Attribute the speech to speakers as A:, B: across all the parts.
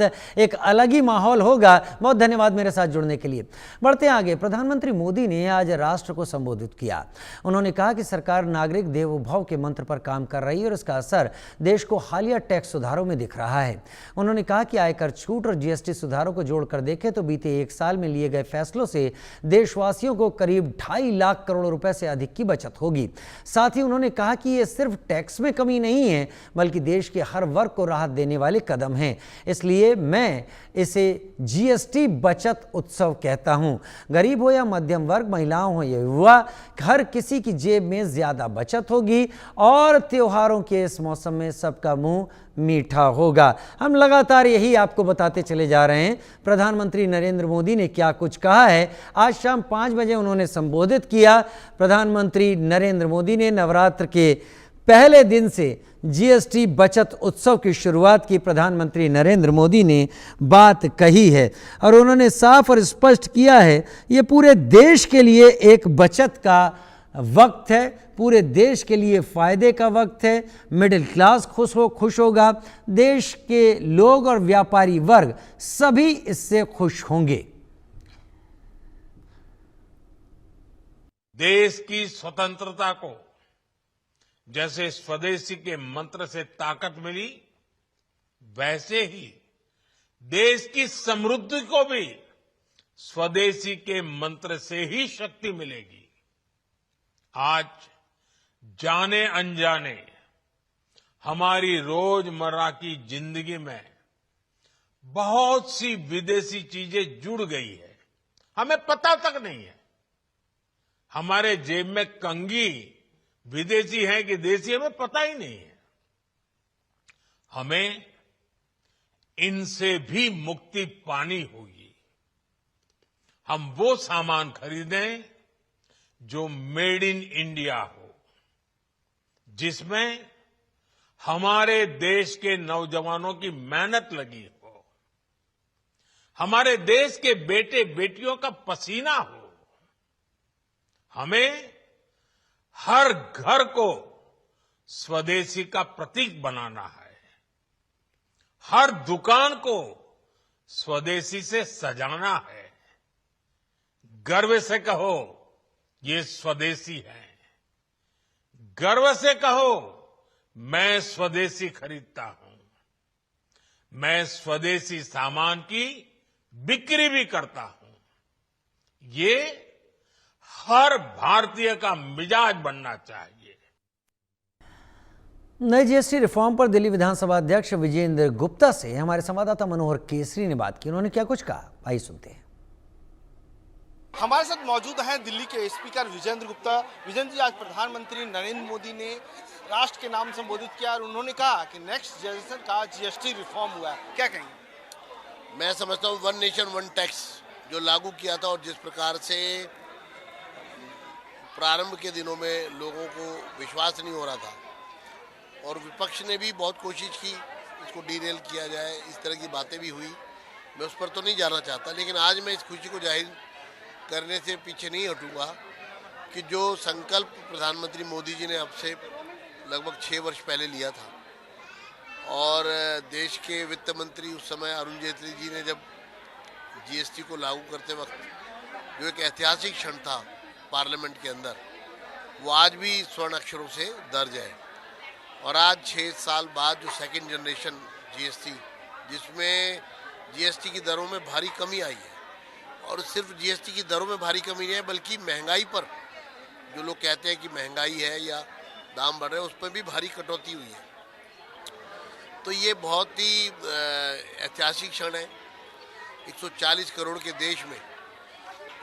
A: एक अलग ही माहौल होगा। बहुत धन्यवाद मेरे साथ जुड़ने के लिए। बढ़ते हैं आगे। प्रधानमंत्री मोदी ने आज राष्ट्र को संबोधित किया। उन्होंने कहा कि सरकार नागरिक देवोभव के मंत्र पर काम कर रही है और इसका असर देश को हालिया टैक्स सुधारों में दिख रहा है। उन्होंने कहा कि आयकर छूट और जीएसटी सुधारों को जोड़कर देखें तो बीते एक साल में लिए गए फैसलों से देशवासियों को करीब 2.5 लाख करोड़ रुपए से अधिक की बचत होगी। साथ ही उन्होंने कहा कि यह सिर्फ टैक्स में कमी नहीं है बल्कि देश के हर वर्ग को राहत देने वाले कदम हैं। इसलिए मैं इसे जीएसटी बचत उत्सव कहता हूं। गरीब हो या मध्यम वर्ग, महिलाओं हो या युवा, हर किसी की जेब में ज्यादा बचत होगी और त्योहारों के इस मौसम में सबका मुंह मीठा होगा। हम लगातार यही आपको बताते चले जा रहे हैं प्रधानमंत्री नरेंद्र मोदी ने क्या कुछ कहा है। आज शाम 5 बजे उन्होंने संबोधित किया। प्रधानमंत्री नरेंद्र मोदी ने नवरात्र के पहले दिन से जीएसटी बचत उत्सव की शुरुआत की। प्रधानमंत्री नरेंद्र मोदी ने बात कही है और उन्होंने साफ और स्पष्ट किया है, ये पूरे देश के लिए एक बचत का वक्त है, पूरे देश के लिए फायदे का वक्त है। मिडिल क्लास खुश होगा, देश के लोग और व्यापारी वर्ग सभी इससे खुश होंगे।
B: देश की स्वतंत्रता को जैसे स्वदेशी के मंत्र से ताकत मिली, वैसे ही देश की समृद्धि को भी स्वदेशी के मंत्र से ही शक्ति मिलेगी। आज जाने अनजाने हमारी रोजमर्रा की जिंदगी में बहुत सी विदेशी चीजें जुड़ गई है, हमें पता तक नहीं है। हमारे जेब में कंघी विदेशी है कि देशी, हमें पता ही नहीं है। हमें इनसे भी मुक्ति पानी होगी। हम वो सामान खरीदें जो मेड इन इंडिया हो, जिसमें हमारे देश के नौजवानों की मेहनत लगी हो, हमारे देश के बेटे बेटियों का पसीना हो। हमें हर घर को स्वदेशी का प्रतीक बनाना है, हर दुकान को स्वदेशी से सजाना है। गर्व से कहो ये स्वदेशी है, गर्व से कहो मैं स्वदेशी खरीदता हूं, मैं स्वदेशी सामान की बिक्री भी करता हूं। ये हर भारतीय का मिजाज बनना चाहिए।
A: नई जीएसटी रिफॉर्म पर दिल्ली विधानसभा अध्यक्ष विजेंद्र गुप्ता से हमारे संवाददाता मनोहर केसरी ने बात की। उन्होंने क्या कुछ कहा, आइए सुनते हैं।
C: हमारे साथ मौजूद हैं दिल्ली के स्पीकर विजेंद्र गुप्ता। विजेंद्र जी, आज प्रधानमंत्री नरेंद्र मोदी ने राष्ट्र के नाम संबोधित किया और उन्होंने कहा कि नेक्स्ट जनरेशन का जीएसटी रिफॉर्म हुआ है, क्या कहेंगे?
D: मैं समझता हूँ वन नेशन वन टैक्स जो लागू किया था और जिस प्रकार से प्रारंभ के दिनों में लोगों को विश्वास नहीं हो रहा था और विपक्ष ने भी बहुत कोशिश की इसको डीरेल किया जाए, इस तरह की बातें भी हुई। मैं उस पर तो नहीं जाना चाहता, लेकिन आज मैं इस खुशी को जाहिर करने से पीछे नहीं हटूंगा कि जो संकल्प प्रधानमंत्री मोदी जी ने अब से लगभग 6 वर्ष पहले लिया था और देश के वित्त मंत्री उस समय अरुण जेटली जी ने जब जीएसटी को लागू करते वक्त जो एक ऐतिहासिक क्षण था पार्लियामेंट के अंदर, वो आज भी स्वर्ण अक्षरों से दर्ज है। और आज 6 साल बाद जो सेकंड जनरेशन जीएसटी, जिसमें जीएसटी की दरों में भारी कमी आई है और सिर्फ जीएसटी की दरों में भारी कमी नहीं है बल्कि महंगाई पर जो लोग कहते हैं कि महंगाई है या दाम बढ़ रहे हैं, उस पर भी भारी कटौती हुई है। तो ये बहुत ही ऐतिहासिक क्षण है। 140 करोड़ के देश में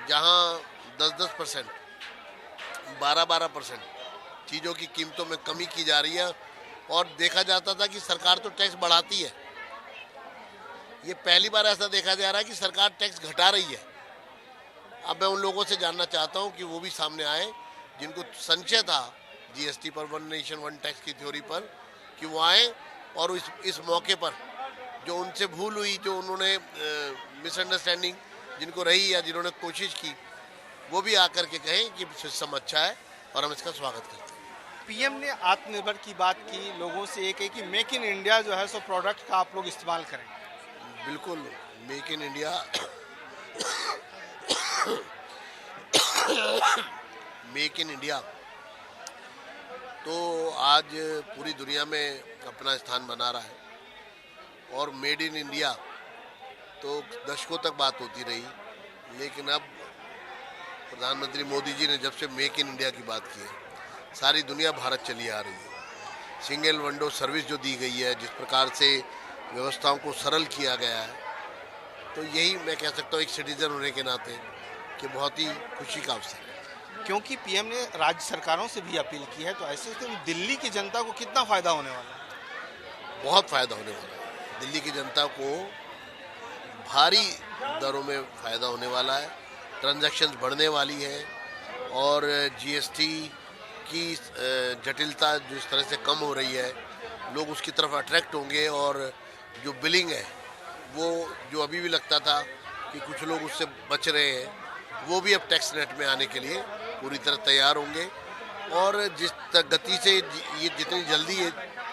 D: जहां 10-10%, 12-12% चीज़ों की कीमतों में कमी की जा रही है और देखा जाता था कि सरकार तो टैक्स बढ़ाती है, ये पहली बार ऐसा देखा जा रहा है कि सरकार टैक्स घटा रही है। अब मैं उन लोगों से जानना चाहता हूं कि वो भी सामने आए जिनको संशय था जीएसटी पर, वन नेशन वन टैक्स की थ्योरी पर, कि वो आए और इस मौके पर जो उनसे भूल हुई, जो उन्होंने मिसअंडरस्टैंडिंग जिनको रही या जिन्होंने कोशिश की, वो भी आकर के कहें कि सिस्टम अच्छा है और हम इसका स्वागत करते हैं।
C: पीएम ने आत्मनिर्भर की बात की, लोगों से ये कही कि मेक इन इंडिया जो है सो प्रोडक्ट का आप लोग इस्तेमाल करें।
D: बिल्कुल make in India make in India तो आज पूरी दुनिया में अपना स्थान बना रहा है और मेड इन इंडिया तो दशकों तक बात होती रही, लेकिन अब प्रधानमंत्री मोदी जी ने जब से मेक इन इंडिया की बात की है, सारी दुनिया भारत चली आ रही है। सिंगल विंडो सर्विस जो दी गई है, जिस प्रकार से व्यवस्थाओं को सरल किया गया है, तो यही मैं कह सकता हूँ एक सिटीजन होने के नाते कि बहुत ही खुशी का अवसर है।
C: क्योंकि पीएम ने राज्य सरकारों से भी अपील की है, तो ऐसे तो दिल्ली की जनता को कितना फायदा होने वाला है?
D: बहुत फायदा होने वाला है। दिल्ली की जनता को भारी दरों में फायदा होने वाला है, ट्रांजैक्शंस बढ़ने वाली है और जीएसटी की जटिलता जिस तरह से कम हो रही है, लोग उसकी तरफ अट्रैक्ट होंगे और जो बिलिंग है वो जो अभी भी लगता था कि कुछ लोग उससे बच रहे हैं, वो भी अब टैक्स नेट में आने के लिए पूरी तरह तैयार होंगे और जिस गति से ये जितनी जल्दी ये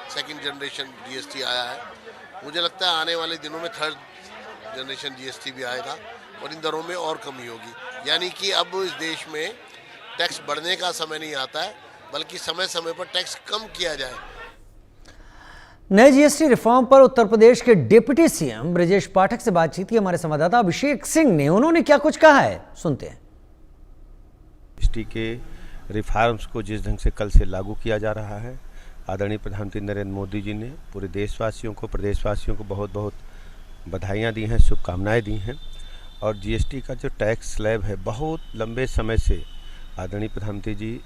D: सेकंड जनरेशन जीएसटी आया है, मुझे लगता है आने वाले दिनों में थर्ड जनरेशन जीएसटी भी आएगा और इन दरों में और कमी होगी। यानी कि अब इस देश में टैक्स बढ़ने का समय नहीं आता है, बल्कि समय समय पर टैक्स कम किया जाए।
A: नए जीएसटी रिफॉर्म पर उत्तर प्रदेश के डिप्टी सीएम ब्रजेश पाठक से बातचीत की हमारे संवाददाता अभिषेक सिंह ने। उन्होंने क्या कुछ कहा है, सुनते हैं।
E: जीएसटी के रिफॉर्म्स को जिस ढंग से कल से लागू किया जा रहा है, आदरणीय प्रधानमंत्री नरेंद्र मोदी जी ने पूरे देशवासियों को, प्रदेशवासियों को बहुत बहुत बधाइयाँ दी हैं, शुभकामनाएं दी हैं। और जीएसटी का जो टैक्स स्लैब है, बहुत लंबे समय से आदरणीय प्रधानमंत्री जी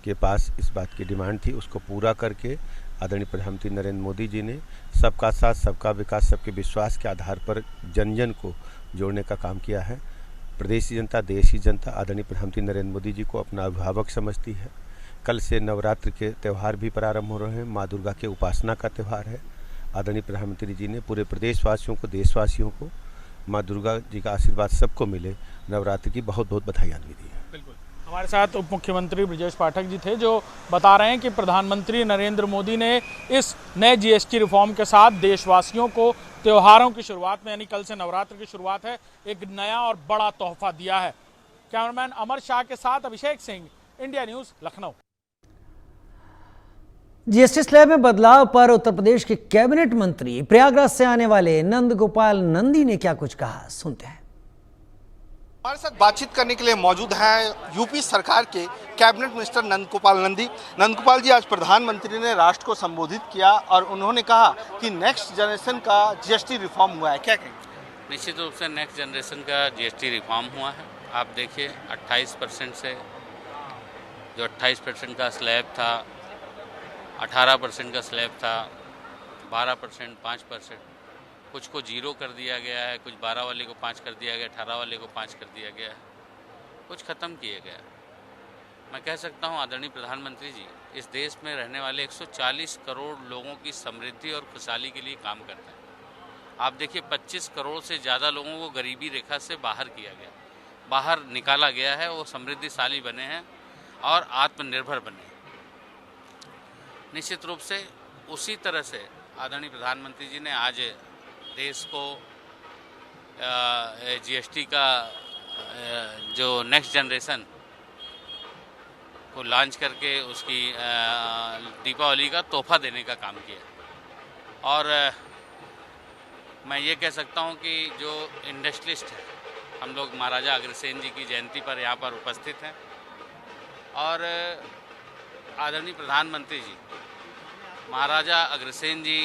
E: के पास इस बात की डिमांड थी, उसको पूरा करके आदरणीय प्रधानमंत्री नरेंद्र मोदी जी ने सबका साथ, सबका विकास, सबके विश्वास के आधार पर जन जन को जोड़ने का काम किया है। प्रदेश की जनता, देश की जनता आदरणीय प्रधानमंत्री नरेंद्र मोदी जी को अपना अभिभावक समझती है। कल से नवरात्र के त्यौहार भी प्रारंभ हो रहे हैं, माँ दुर्गा के उपासना का त्यौहार है। आदरणीय प्रधानमंत्री जी ने पूरे प्रदेशवासियों को, देशवासियों को माँ दुर्गा जी का आशीर्वाद सबको मिले, नवरात्र की बहुत बहुत बधाइयाँ भी दी हैं।
F: बिल्कुल, हमारे साथ उप मुख्यमंत्री ब्रजेश पाठक जी थे, जो बता रहे हैं कि प्रधानमंत्री नरेंद्र मोदी ने इस नए जीएसटी रिफॉर्म के साथ देशवासियों को त्योहारों की शुरुआत में, यानी कल से नवरात्र की शुरुआत है, एक नया और बड़ा तोहफा दिया है। कैमरामैन अमर शाह के साथ Abhishek Singh, India News, Lucknow.
A: GST slab में बदलाव पर उत्तर प्रदेश के कैबिनेट मंत्री प्रयागराज से आने वाले नंद गोपाल नंदी ने क्या कुछ कहा, सुनते हैं।
C: हमारे साथ बातचीत करने के लिए मौजूद हैं यूपी सरकार के कैबिनेट मिनिस्टर नंद गोपाल नंदी। नंद गोपाल जी, आज प्रधानमंत्री ने राष्ट्र को संबोधित किया और उन्होंने कहा कि नेक्स्ट जनरेशन का जीएसटी रिफॉर्म हुआ है, क्या कहेंगे?
G: निश्चित रूप से नेक्स्ट जनरेशन का जीएसटी रिफॉर्म हुआ है। आप देखिए 28% से जो 28% का स्लैब था, 18% का स्लैब था, 12%, 5%, कुछ को 0 कर दिया गया है, कुछ 12 वाले को 5 कर दिया गया, 18 वाले को 5 कर दिया गया है, कुछ ख़त्म किया गया। मैं कह सकता हूँ आदरणीय प्रधानमंत्री जी इस देश में रहने वाले 140 करोड़ लोगों की समृद्धि और खुशहाली के लिए काम करते हैं। आप देखिए 25 करोड़ से ज़्यादा लोगों को गरीबी रेखा से बाहर किया गया, बाहर निकाला गया है, वो समृद्धिशाली बने हैं और आत्मनिर्भर बने। निश्चित रूप से उसी तरह से आदरणीय प्रधानमंत्री जी ने आज देश को जीएसटी का जो नेक्स्ट जनरेशन को लॉन्च करके उसकी दीपावली का तोहफा देने का काम किया। और मैं ये कह सकता हूँ कि जो इंडस्ट्रियलिस्ट है, हम लोग महाराजा अग्रसेन जी की जयंती पर यहाँ पर उपस्थित हैं और आदरणीय प्रधानमंत्री जी महाराजा अग्रसेन जी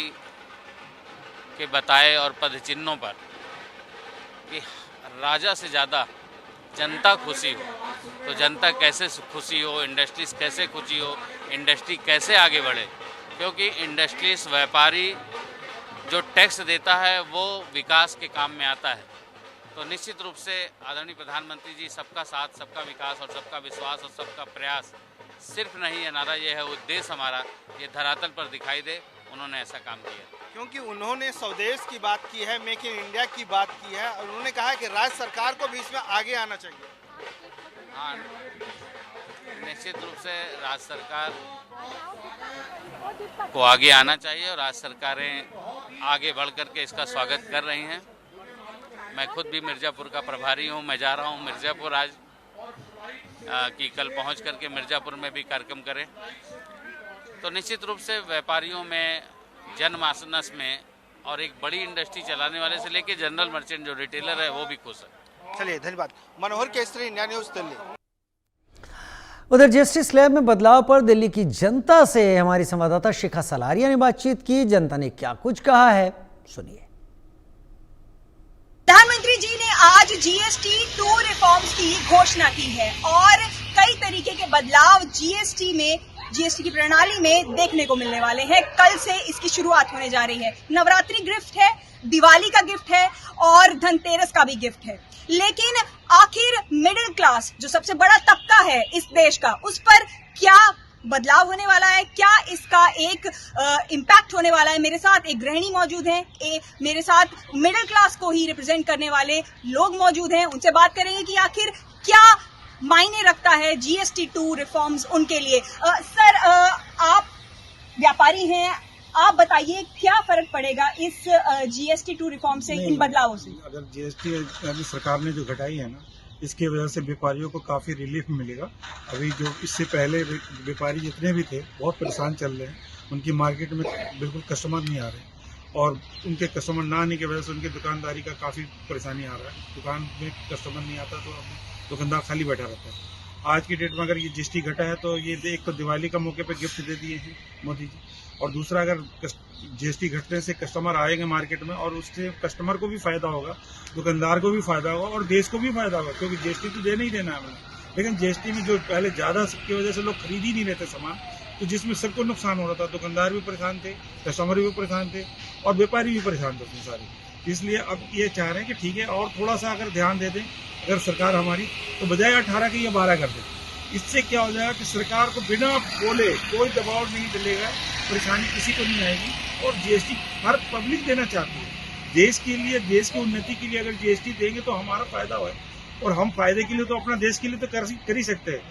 G: के बताए और पद चिन्हों पर कि राजा से ज़्यादा जनता खुशी हो, तो जनता कैसे खुशी हो, इंडस्ट्रीज कैसे खुशी हो, इंडस्ट्री कैसे आगे बढ़े, क्योंकि इंडस्ट्रीज व्यापारी जो टैक्स देता है वो विकास के काम में आता है। तो निश्चित रूप से आदरणीय प्रधानमंत्री जी सबका साथ, सबका विकास और सबका विश्वास और सबका प्रयास सिर्फ नहीं है नारा, ये है उद्देश्य हमारा, ये धरातल पर दिखाई दे, उन्होंने ऐसा काम किया।
C: क्योंकि उन्होंने स्वदेश की बात की है, मेक इन इंडिया की बात की है और उन्होंने कहा है कि राज्य सरकार को भी इसमें आगे आना चाहिए।
G: हाँ, निश्चित रूप से राज्य सरकार को आगे आना चाहिए और राज्य सरकारें आगे बढ़ करके इसका स्वागत कर रही हैं। मैं खुद भी मिर्ज़ापुर का प्रभारी हूं। मैं जा रहा हूं मिर्ज़ापुर आज कि कल पहुंच करके मिर्ज़ापुर में भी कार्यक्रम करें। तो निश्चित रूप से व्यापारियों में, जनमानस में और एक बड़ी इंडस्ट्री चलाने वाले से लेके जनरल मर्चेंट जो रिटेलर है वो भी खुश है।
C: चलिए, धन्यवाद। मनोहर केसरी, इंडिया न्यूज, दिल्ली।
A: उधर जीएसटी स्लैब में बदलाव पर दिल्ली की जनता से हमारी संवाददाता शिखा सलारिया ने बातचीत की। जनता ने क्या कुछ कहा है, सुनिए।
H: प्रधानमंत्री जी ने आज जीएसटी 2 रिफॉर्म्स की घोषणा की है और कई तरीके के बदलाव जीएसटी की प्रणाली में देखने को मिलने वाले हैं। कल से इसकी शुरुआत होने जा रही है। नवरात्रि गिफ्ट है, दिवाली का गिफ्ट है और धनतेरस का भी गिफ्ट है। लेकिन आखिर मिडिल क्लास, जो सबसे बड़ा तबका है इस देश का, उस पर क्या बदलाव होने वाला है, क्या इसका एक इम्पैक्ट होने वाला है। मेरे साथ एक गृहिणी मौजूद है, मेरे साथ मिडिल क्लास को ही रिप्रेजेंट करने वाले लोग मौजूद हैं। उनसे बात करेंगे कि आखिर क्या मायने रखता है जीएसटी 2 रिफॉर्म्स उनके लिए। सर, आप व्यापारी हैं, आप बताइए क्या फर्क पड़ेगा इस जीएसटी 2 रिफॉर्म से, इन बदलावों से।
I: अगर जीएसटी अभी सरकार ने जो घटाई है ना, इसकी वजह से व्यापारियों को काफ़ी रिलीफ मिलेगा। अभी जो इससे पहले व्यापारी जितने भी थे बहुत परेशान चल रहे हैं, उनकी मार्केट में बिल्कुल कस्टमर नहीं आ रहे और उनके कस्टमर ना आने की वजह से उनकी दुकानदारी का काफ़ी परेशानी आ रहा है। दुकान में कस्टमर नहीं आता तो दुकानदार खाली बैठा रहता है। आज की डेट में अगर ये जीएसटी घटा है तो ये एक तो दिवाली का मौके पर गिफ्ट दे दिए हैं मोदी जी, और दूसरा अगर जीएसटी घटने से कस्टमर आएंगे मार्केट में और उससे कस्टमर को भी फायदा होगा, दुकानदार को भी फायदा होगा और देश को भी फायदा होगा, क्योंकि जीएसटी तो देना ही देना है हमें। लेकिन जीएसटी में जो पहले ज्यादा की वजह से लोग खरीद ही नहीं रहते सामान, तो जिसमें सबको नुकसान हो रहा था। दुकानदार भी परेशान थे, कस्टमर भी परेशान थे और व्यापारी भी परेशान थे उसमें सारे। इसलिए अब ये चाह रहे हैं कि ठीक है और थोड़ा सा अगर ध्यान दे दें अगर सरकार हमारी, तो बजाय 18 की या 12 कर दे। इससे क्या हो जाएगा कि सरकार को बिना बोले कोई दबाव नहीं डलेगा, परेशानी किसी को नहीं आएगी और जीएसटी हर पब्लिक देना चाहती है। देश के लिए, देश की उन्नति के लिए अगर जीएसटी देंगे तो हमारा फायदा है और हम फायदे के लिए तो अपना देश के लिए तो कर ही सकते हैं।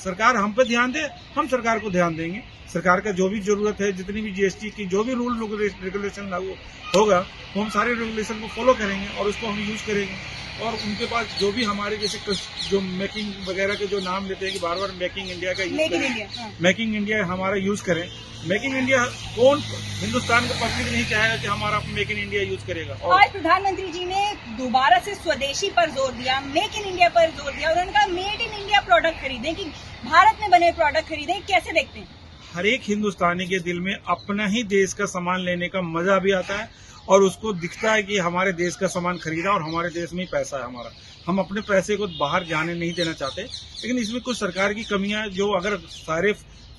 I: सरकार हम पे ध्यान दे, हम सरकार को ध्यान देंगे। सरकार का जो भी जरूरत है, जितनी भी जीएसटी की जो भी रूल रेगुलेशन लागू होगा, वो हम सारे रेगुलेशन को फॉलो करेंगे और उसको हम यूज करेंगे। और उनके पास जो भी हमारे जैसे जो मेकिंग वगैरह के जो नाम लेते हैं कि बार बार मेकिंग इंडिया का यूज करें, मेकिंग इंडिया हमारा यूज करें। मेक इन इंडिया कौन हिंदुस्तान का पब्लिक नहीं चाहेगा कि हमारा मेक इन इंडिया यूज करेगा।
H: आज प्रधानमंत्री जी ने दोबारा से स्वदेशी पर जोर दिया, मेक इन इंडिया पर जोर दिया और उन्होंने कहा मेड इन इंडिया प्रोडक्ट खरीदें, कि भारत में बने प्रोडक्ट खरीदें। कैसे देखते हैं?
I: हर एक हिंदुस्तानी के दिल में अपना ही देश का सामान लेने का मजा भी आता है और उसको दिखता है कि हमारे देश का सामान खरीदा और हमारे देश में ही पैसा है हमारा। हम अपने पैसे को बाहर जाने नहीं देना चाहते, लेकिन इसमें कुछ सरकार की कमियां, जो अगर सारे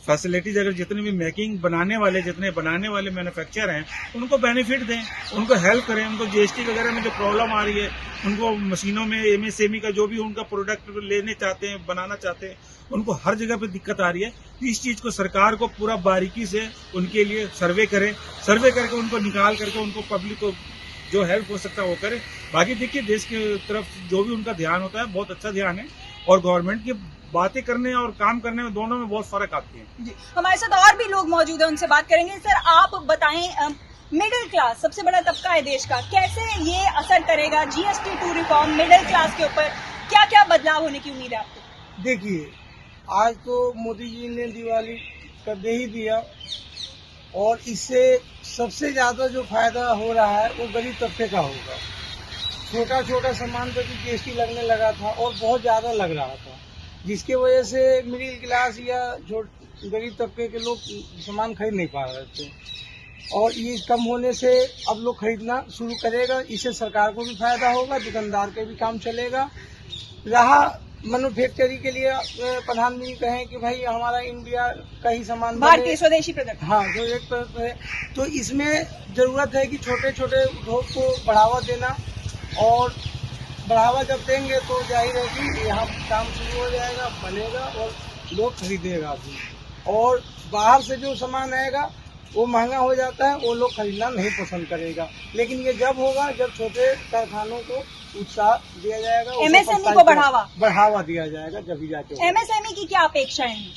I: फैसिलिटीज अगर जितने भी मेकिंग बनाने वाले मैन्युफैक्चर हैं उनको बेनिफिट दें, उनको हेल्प करें, उनको जीएसटी वगैरह में जो प्रॉब्लम आ रही है, उनको मशीनों में एमएसएमई का जो भी उनका प्रोडक्ट लेने चाहते हैं, बनाना चाहते हैं, उनको हर जगह पे दिक्कत आ रही है। तो इस चीज को सरकार को पूरा बारीकी से उनके लिए सर्वे करके उनको निकाल करके उनको पब्लिक को जो हेल्प हो सकता है वो करे। बाकी देखिए देश की तरफ जो भी उनका ध्यान होता है बहुत अच्छा ध्यान है और गवर्नमेंट की बातें करने और काम करने में दोनों में बहुत फर्क आती है।
H: जी, हमारे साथ और भी लोग मौजूद हैं, उनसे बात करेंगे। सर, आप बताएं, मिडिल क्लास सबसे बड़ा तबका है देश का, कैसे ये असर करेगा जीएसटी 2 रिफॉर्म मिडिल क्लास के ऊपर? क्या क्या बदलाव होने की उम्मीद है आपको?
J: देखिए, आज तो मोदी जी ने दिवाली का दे ही दिया और इससे सबसे ज्यादा जो फायदा हो रहा है वो गरीब तबके का होगा। छोटा सामान पर भी जीएसटी लगने लगा था और बहुत ज्यादा लग रहा था, जिसकी वजह से मिडिल क्लास या गरीब तबके के लोग सामान खरीद नहीं पा रहे थे और ये कम होने से अब लोग खरीदना शुरू करेगा। इससे सरकार को भी फायदा होगा, दुकानदार के भी काम चलेगा। रहा मैन्युफैक्चरिंग के लिए प्रधानमंत्री कहें कि भाई हमारा इंडिया का ही सामान,
H: भारतीय स्वदेशी प्रोडक्ट,
J: हाँ, जो एक है, तो इसमें जरूरत है कि छोटे उद्योग को बढ़ावा देना और बढ़ावा जब देंगे तो जाहिर है कि यहाँ काम शुरू हो जाएगा, बनेगा और लोग खरीदेगा भी। और बाहर से जो सामान आएगा वो महंगा हो जाता है, वो लोग खरीदना नहीं पसंद करेगा। लेकिन ये जब होगा जब छोटे कारखानों को उत्साह दिया जाएगा, उसको
H: MSME को
J: बढ़ावा दिया जाएगा जब भी जाके।
H: MSME की क्या अपेक्षाएं हैं?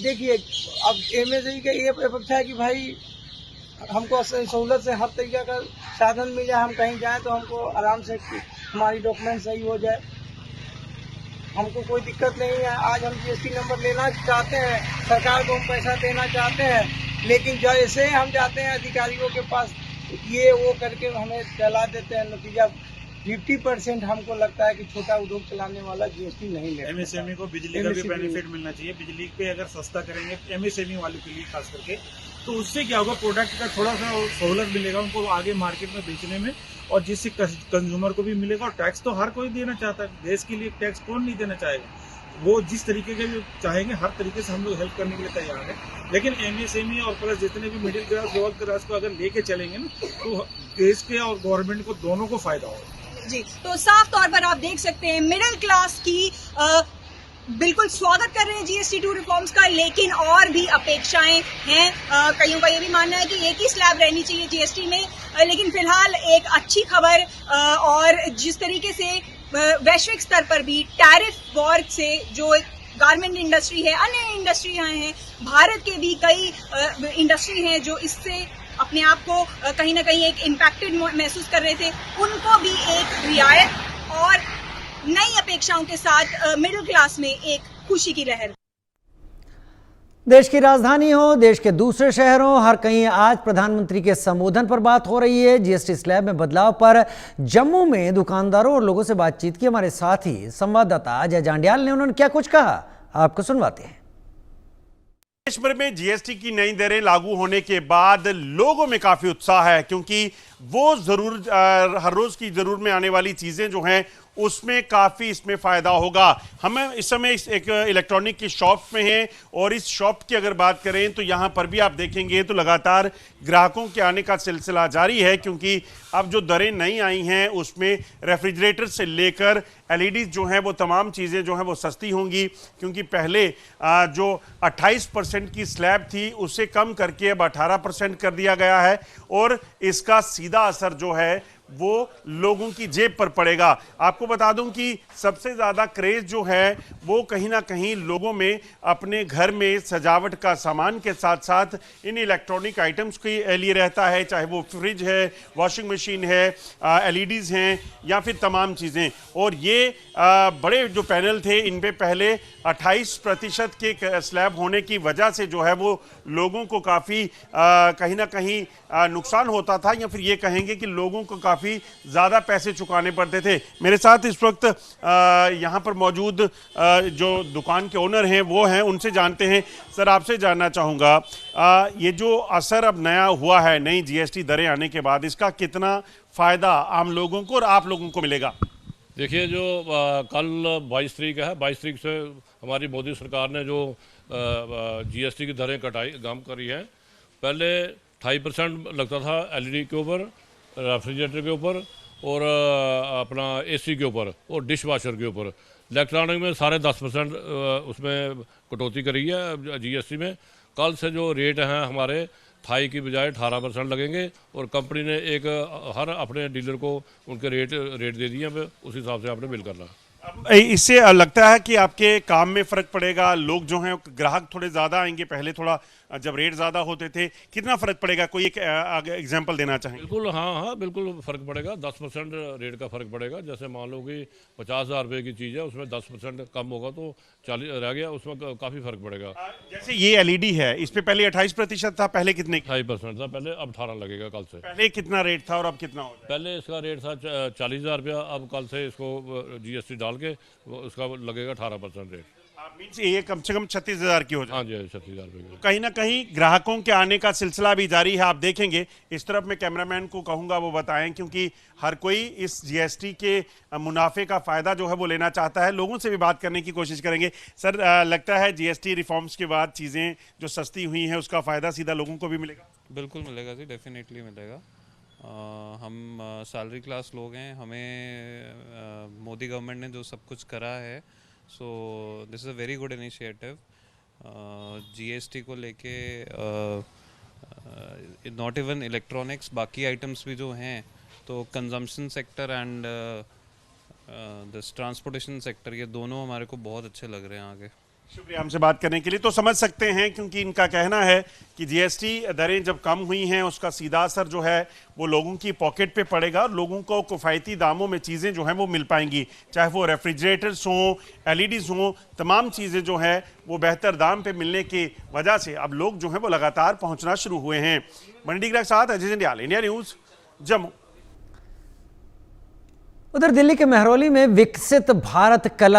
J: देखिए, अब MSME का ये अपेक्षा है कि भाई हमको सहूलत से हर तरीके का साधन मिल जाए, हम कहीं जाएं तो हमको आराम से हमारी डॉक्यूमेंट सही हो जाए, हमको कोई दिक्कत नहीं है। आज हम GST नंबर लेना चाहते हैं, सरकार को हम पैसा देना चाहते हैं, लेकिन जैसे हम जाते हैं अधिकारियों के पास ये वो करके हमें चला देते हैं, नतीजा 50% हमको लगता है कि छोटा उद्योग चलाने वाला GST नहीं ले।
I: MSME को बिजली का भी बेनिफिट मिलना चाहिए। बिजली पे अगर सस्ता करेंगे MSME वाले के लिए खास करके, तो उससे क्या होगा, प्रोडक्ट का थोड़ा सा सहूलत मिलेगा उनको आगे मार्केट में बेचने में, और जिससे कंज्यूमर को भी मिलेगा। और टैक्स तो हर कोई देना चाहता है, देश के लिए टैक्स कौन नहीं देना चाहेगा। वो जिस तरीके के चाहेंगे हर तरीके से हम लोग हेल्प करने के लिए तैयार हैं। लेकिन MSME और प्लस जितने भी मिडिल क्लास लोअर क्लास को अगर लेके चलेंगे ना, तो देश के और गवर्नमेंट को दोनों को फायदा होगा।
H: जी, तो साफ तौर पर आप देख सकते हैं मिडिल क्लास की बिल्कुल स्वागत कर रहे हैं GST 2 रिफॉर्म्स का, लेकिन और भी अपेक्षाएं हैं। कईयों का ये भी मानना है कि एक ही स्लैब रहनी चाहिए GST में, लेकिन फिलहाल एक अच्छी खबर और जिस तरीके से वैश्विक स्तर पर भी टैरिफ वॉर से जो गारमेंट इंडस्ट्री है, अन्य इंडस्ट्रियां हैं, भारत के भी कई इंडस्ट्री हैं जो इससे अपने आप को कहीं ना कहीं एक इम्पैक्टेड महसूस कर रहे थे, उनको भी एक रियायत और नई अपेक्षाओं के साथ मिडिल क्लास में एक खुशी की लहर।
A: देश की राजधानी हो, देश के दूसरे शहरों, हर कहीं आज प्रधानमंत्री के संबोधन पर बात हो रही है। GST स्लैब में बदलाव पर जम्मू में दुकानदारों और लोगों से बातचीत की हमारे साथी संवाददाता अजय जांडियाल ने, उन्होंने क्या कुछ कहा, आपको सुनवाते हैं।
K: देश भर में GST की नई दरें लागू होने के बाद लोगों में काफी उत्साह है, क्योंकि वो जरूर हर रोज की जरूर में आने वाली चीजें जो हैं उसमें काफ़ी इसमें फ़ायदा होगा। हम इस समय एक इलेक्ट्रॉनिक की शॉप में हैं, और इस शॉप की अगर बात करें तो यहाँ पर भी आप देखेंगे तो लगातार ग्राहकों के आने का सिलसिला जारी है, क्योंकि अब जो दरें नई आई हैं उसमें रेफ्रिजरेटर से लेकर LEDs जो हैं वो तमाम चीज़ें जो हैं वो सस्ती होंगी, क्योंकि पहले जो 28% की स्लैब थी उसे कम करके अब 18% कर दिया गया है, और इसका सीधा असर जो है वो लोगों की जेब पर पड़ेगा। आपको बता दूं कि सबसे ज़्यादा क्रेज जो है वो कहीं ना कहीं लोगों में अपने घर में सजावट का सामान के साथ साथ इन इलेक्ट्रॉनिक आइटम्स के लिए रहता है, चाहे वो फ्रिज है, वॉशिंग मशीन है, LEDs हैं या फिर तमाम चीज़ें। और ये बड़े जो पैनल थे इन पे पहले 28% के स्लैब होने की वजह से जो है वो लोगों को काफ़ी कहीं ना कहीं नुकसान होता था, या फिर ये कहेंगे कि लोगों को काफ़ी ज़्यादा पैसे चुकाने पड़ते थे। मेरे साथ इस वक्त यहाँ पर मौजूद जो दुकान के ओनर हैं वो हैं, उनसे जानते हैं। सर, आपसे जानना चाहूँगा, ये जो असर अब नया हुआ है नई GST दरें आने के बाद, इसका कितना फ़ायदा आम लोगों को और आप लोगों को मिलेगा?
L: देखिए, जो कल 22 तारीख है, 22 तारीख से हमारी मोदी सरकार ने जो GST की दरें कम करी है। पहले 2.5% लगता था LED के ऊपर, रेफ्रिजरेटर के ऊपर और अपना AC के ऊपर और डिश वाशर के ऊपर। इलेक्ट्रॉनिक में 10.5% उसमें कटौती करी है GST में। कल से जो रेट हैं हमारे थाई की बजाय 18% लगेंगे, और कंपनी ने एक हर अपने डीलर को उनके रेट दे दिए हैं, उस हिसाब से आपने बिल करना है।
K: इससे लगता है कि आपके काम में फ़र्क पड़ेगा, लोग जो हैं ग्राहक थोड़े ज़्यादा आएंगे, पहले थोड़ा जब रेट ज़्यादा होते थे, कितना फ़र्क पड़ेगा? कोई एक एग्जांपल देना चाहेंगे?
L: बिल्कुल, हाँ, बिल्कुल फ़र्क पड़ेगा। 10% रेट का फ़र्क पड़ेगा। जैसे मान लो कि 50,000 रुपये की चीज़ है, उसमें 10% कम होगा तो 40 रह गया, उसमें काफ़ी फ़र्क पड़ेगा।
K: जैसे ये LED है, इस पे पहले 28% था, पहले कितने?
L: 2.5% था पहले, अब 18 लगेगा कल से।
K: पहले कितना रेट था और अब कितना हो?
L: पहले इसका रेट था 40,000 रुपया, अब कल से इसको GST डाल के उसका लगेगा 18% रेट।
K: मीन्स ये कम से कम 36,000 की हो जाए।
L: हाँ जी, 36,000 रुपये।
K: कहीं ना कहीं ग्राहकों के आने का सिलसिला भी जारी है, आप देखेंगे। इस तरफ मैं कैमरामैन को कहूँगा वो बताएं, क्योंकि हर कोई इस GST के मुनाफे का फ़ायदा जो है वो लेना चाहता है। लोगों से भी बात करने की कोशिश करेंगे। सर, लगता है GST रिफॉर्म्स के बाद चीज़ें जो सस्ती हुई हैं उसका फ़ायदा सीधा लोगों को भी मिलेगा?
M: बिल्कुल मिलेगा जी, डेफिनेटली मिलेगा। हम सैलरी क्लास लोग हैं, हमें मोदी गवर्नमेंट ने जो सब कुछ करा है, so this is a very good initiative. GST को लेके नॉट इवन इलेक्ट्रॉनिक्स, बाकी आइटम्स भी जो हैं, तो consumption sector and this transportation sector, ये दोनों हमारे को बहुत अच्छे लग रहे हैं आगे।
K: शुक्रिया हमसे बात करने के लिए। तो समझ सकते हैं, क्योंकि इनका कहना है कि जीएसटी दरें जब कम हुई हैं उसका सीधा असर जो है वो लोगों की पॉकेट पे पड़ेगा और लोगों को किफ़ायती दामों में चीज़ें जो हैं वो मिल पाएंगी, चाहे वो रेफ्रिजरेटर्स हों, एलईडीज़ हों, तमाम चीज़ें जो हैं वो बेहतर दाम पे मिलने की वजह से अब लोग जो हैं वो लगातार पहुँचना शुरू हुए हैं। मंडी के साथ अजय जंडियाल, इंडिया न्यूज़, जम्मू।
A: उधर दिल्ली के महरौली में विकसित भारत कला